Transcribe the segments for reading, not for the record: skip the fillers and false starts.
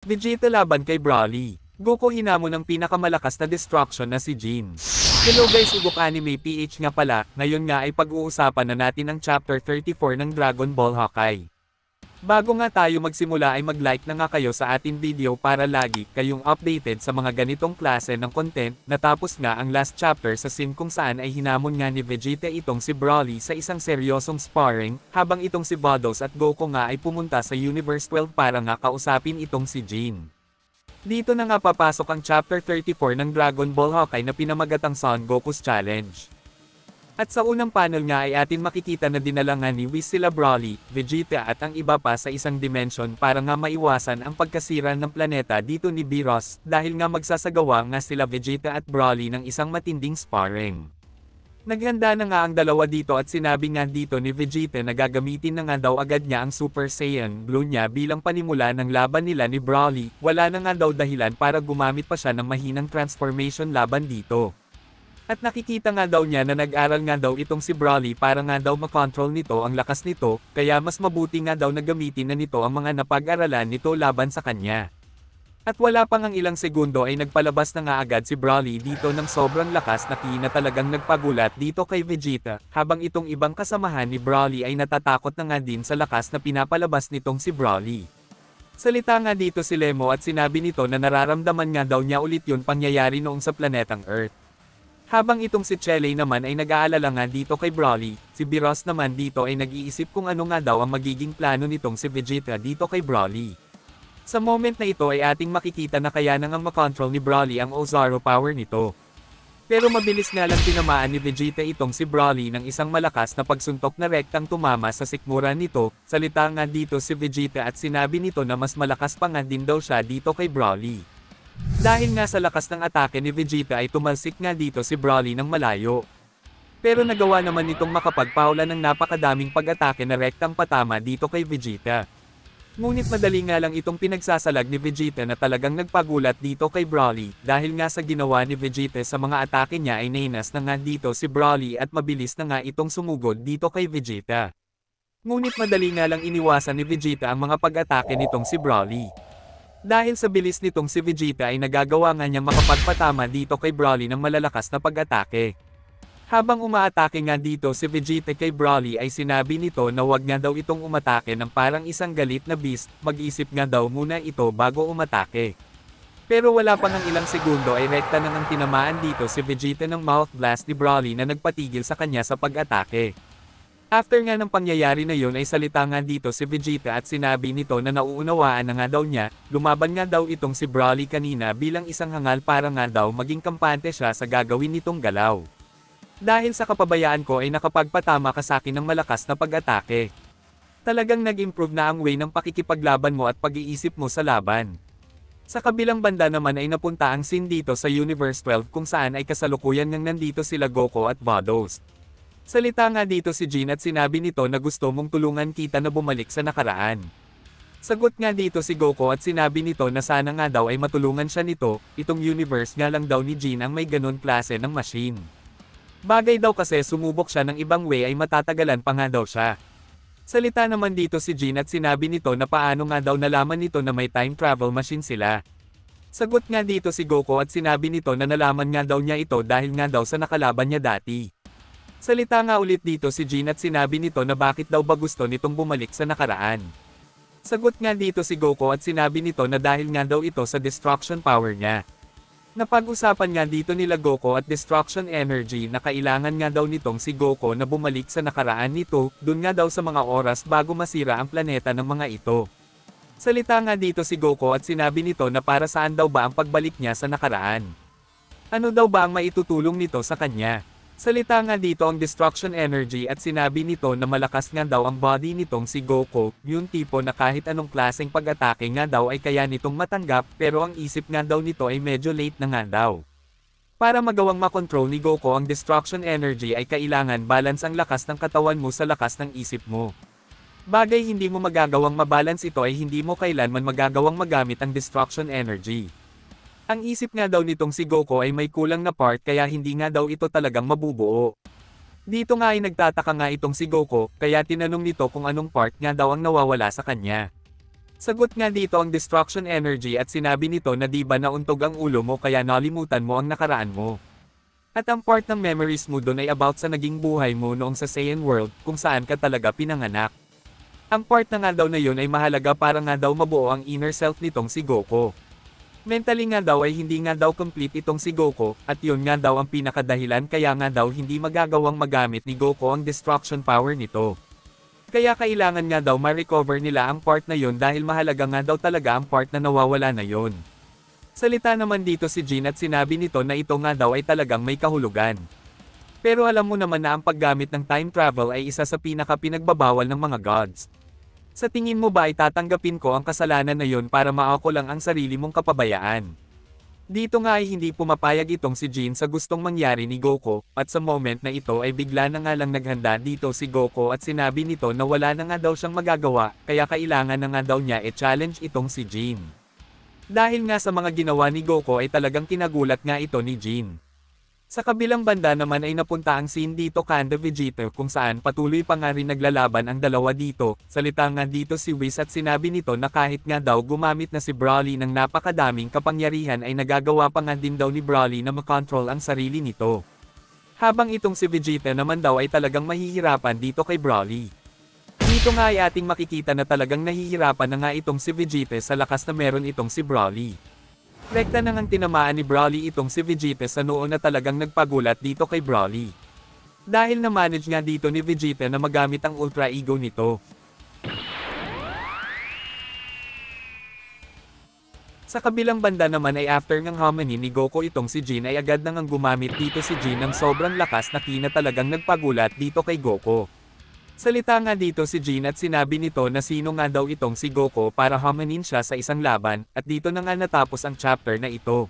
Vegeta laban kay Broly. Goku hinamon ng pinakamalakas na destruction na si Jin. Hello guys, Ugok Anime PH nga pala, ngayon nga ay pag-uusapan na natin ang Chapter 34 ng Dragon Ball Hawkeye. Bago nga tayo magsimula ay mag-like na nga kayo sa ating video para lagi kayong updated sa mga ganitong klase ng content. Natapos nga ang last chapter sa scene kung saan ay hinamon nga ni Vegeta itong si Broly sa isang seryosong sparring, habang itong si Vados at Goku nga ay pumunta sa Universe 12 para nga kausapin itong si Jin. Dito na nga papasok ang Chapter 34 ng Dragon Ball Hawkeye na pinamagatang Son Goku's Challenge. At sa unang panel nga ay atin makikita na dinala nga ni Whis sila Broly, Vegeta at ang iba pa sa isang dimension para nga maiwasan ang pagkasira ng planeta dito ni Beerus, dahil nga magsasagawa nga sila Vegeta at Broly ng isang matinding sparring. Naghanda na nga ang dalawa dito at sinabi nga dito ni Vegeta na gagamitin na nga daw agad niya ang Super Saiyan Blue niya bilang panimula ng laban nila ni Broly. Wala na nga daw dahilan para gumamit pa siya ng mahinang transformation laban dito. At nakikita nga daw niya na nag-aral nga daw itong si Broly para nga daw makontrol nito ang lakas nito, kaya mas mabuti nga daw na gamitin na nito ang mga napag-aralan nito laban sa kanya. At wala pang ang ilang segundo ay nagpalabas na nga agad si Broly dito ng sobrang lakas na talagang nagpagulat dito kay Vegeta, habang itong ibang kasamahan ni Broly ay natatakot na nga din sa lakas na pinapalabas nitong si Broly. Salita nga dito si Lemo at sinabi nito na nararamdaman nga daw niya ulit yun pangyayari noong sa planetang Earth. Habang itong si Chele naman ay nag-aalala nga dito kay Broly, si Beerus naman dito ay nag-iisip kung ano nga daw ang magiging plano nitong si Vegeta dito kay Broly. Sa moment na ito ay ating makikita na kaya nang makontrol ni Broly ang Ozaro power nito. Pero mabilis nga lang tinamaan ni Vegeta itong si Broly ng isang malakas na pagsuntok na rektang tumama sa sikmura nito. Salita nga dito si Vegeta at sinabi nito na mas malakas pa nga din daw siya dito kay Broly. Dahil nga sa lakas ng atake ni Vegeta ay tumalsik nga dito si Broly ng malayo. Pero nagawa naman nitong makapagpahula ng napakadaming pag-atake na rektang patama dito kay Vegeta. Ngunit madali nga lang itong pinagsasalag ni Vegeta na talagang nagpagulat dito kay Broly, dahil nga sa ginawa ni Vegeta sa mga atake niya ay nainas na nga dito si Broly at mabilis na nga itong sumugod dito kay Vegeta. Ngunit madali nga lang iniwasan ni Vegeta ang mga pag-atake nitong si Broly. Dahil sa bilis nitong si Vegeta ay nagagawa nga niyang makapagpatama dito kay Broly ng malalakas na pag-atake. Habang umaatake nga dito si Vegeta kay Broly ay sinabi nito na wag nga daw itong umatake ng parang isang galit na beast, mag-isip nga daw muna ito bago umatake. Pero wala pang ang ilang segundo ay rekta na nang tinamaan dito si Vegeta ng mouth blast ni Broly na nagpatigil sa kanya sa pag-atake. After nga ng pangyayari na yun ay salita nga dito si Vegeta at sinabi nito na nauunawaan na nga daw niya, lumaban nga daw itong si Broly kanina bilang isang hangal para nga daw maging kampante siya sa gagawin nitong galaw. Dahil sa kapabayaan ko ay nakapagpatama ka sa akin ng malakas na pag-atake. Talagang nag-improve na ang way ng pakikipaglaban mo at pag-iisip mo sa laban. Sa kabilang banda naman ay napunta ang scene dito sa Universe 12 kung saan ay kasalukuyan ngang nandito sila Goku at Vados. Salita nga dito si Jin at sinabi nito na gusto mong tulungan kita na bumalik sa nakaraan. Sagot nga dito si Goku at sinabi nito na sana nga daw ay matulungan siya nito, itong universe nga lang daw ni Jin ang may ganun klase ng machine. Bagay daw kasi sumubok siya ng ibang way ay matatagalan pa nga daw siya. Salita naman dito si Jin at sinabi nito na paano nga daw nalaman nito na may time travel machine sila. Sagot nga dito si Goku at sinabi nito na nalaman nga daw niya ito dahil nga daw sa nakalaban niya dati. Salita nga ulit dito si Jin at sinabi nito na bakit daw ba gusto nitong bumalik sa nakaraan. Sagot nga dito si Goku at sinabi nito na dahil nga daw ito sa destruction power niya. Napag-usapan nga dito nila Goku at destruction energy na kailangan nga daw nitong si Goku na bumalik sa nakaraan nito, dun nga daw sa mga oras bago masira ang planeta ng mga ito. Salita nga dito si Goku at sinabi nito na para saan daw ba ang pagbalik niya sa nakaraan. Ano daw ba ang maitutulong nito sa kanya? Salita nga dito ang destruction energy at sinabi nito na malakas nga daw ang body nitong si Goku, yung tipo na kahit anong klaseng pag-atake nga daw ay kaya nitong matanggap, pero ang isip nga daw nito ay medyo late na nga daw. Para magawang makontrol ni Goku ang destruction energy ay kailangan balance ang lakas ng katawan mo sa lakas ng isip mo. Bagay hindi mo magagawang mabalance ito ay hindi mo kailanman magagawang magamit ang destruction energy. Ang isip nga daw nitong si Goku ay may kulang na part kaya hindi nga daw ito talagang mabubuo. Dito nga ay nagtataka nga itong si Goku, kaya tinanong nito kung anong part nga daw ang nawawala sa kanya. Sagot nga dito ang destruction energy at sinabi nito na di ba nauntog ang ulo mo kaya nalimutan mo ang nakaraan mo. At ang part ng memories mo doon ay about sa naging buhay mo noong sa Saiyan World kung saan ka talaga pinanganak. Ang part na nga daw na yun ay mahalaga para nga daw mabuo ang inner self nitong si Goku. Mentally nga daw ay hindi nga daw complete itong si Goku, at yun nga daw ang pinakadahilan kaya nga daw hindi magagawang magamit ni Goku ang destruction power nito. Kaya kailangan nga daw ma-recover nila ang part na yun dahil mahalaga nga daw talaga ang part na nawawala na yun. Salita naman dito si Jin at sinabi nito na ito nga daw ay talagang may kahulugan. Pero alam mo naman na ang paggamit ng time travel ay isa sa pinaka-pinagbabawal ng mga gods. Sa tingin mo ba ay tatanggapin ko ang kasalanan na yun para maako lang ang sarili mong kapabayaan? Dito nga ay hindi pumapayag itong si Jin sa gustong mangyari ni Goku, at sa moment na ito ay bigla na nga lang naghanda dito si Goku at sinabi nito na wala na nga daw siyang magagawa, kaya kailangan na nga daw niya i-challenge itong si Jin. Dahil nga sa mga ginawa ni Goku ay talagang kinagulat nga ito ni Jin. Sa kabilang banda naman ay napunta ang scene dito kanda Vegeta kung saan patuloy pa nga rin naglalaban ang dalawa dito. Salita nga dito si Whis at sinabi nito na kahit nga daw gumamit na si Broly ng napakadaming kapangyarihan ay nagagawa pa nga din daw ni Broly na makontrol ang sarili nito. Habang itong si Vegeta naman daw ay talagang mahihirapan dito kay Broly. Dito nga ay ating makikita na talagang nahihirapan na nga itong si Vegeta sa lakas na meron itong si Broly. Rekta na ngang tinamaan ni Broly itong si Vegeta sa noo na talagang nagpagulat dito kay Broly. Dahil na-manage nga dito ni Vegeta na magamit ang Ultra Ego nito. Sa kabilang banda naman ay after ngang hamanin ni Goku itong si Jin ay agad na ngang gumamit dito si Jin ng sobrang lakas na talagang nagpagulat dito kay Goku. Salita nga dito si Jin at sinabi nito na sino nga daw itong si Goku para hamanin siya sa isang laban, at dito na nga natapos ang chapter na ito.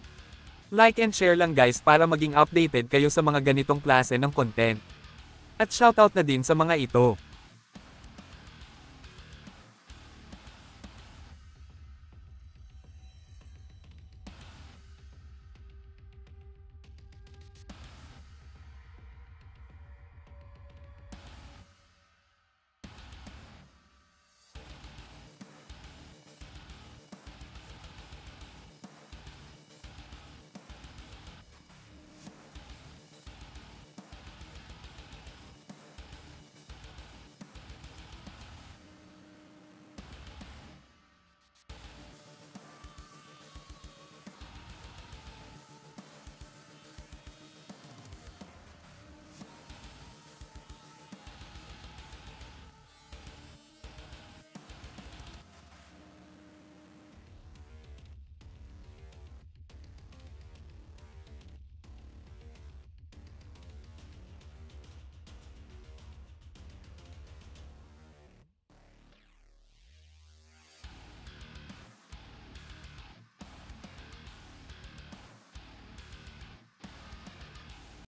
Like and share lang guys para maging updated kayo sa mga ganitong klase ng content. At shoutout na din sa mga ito.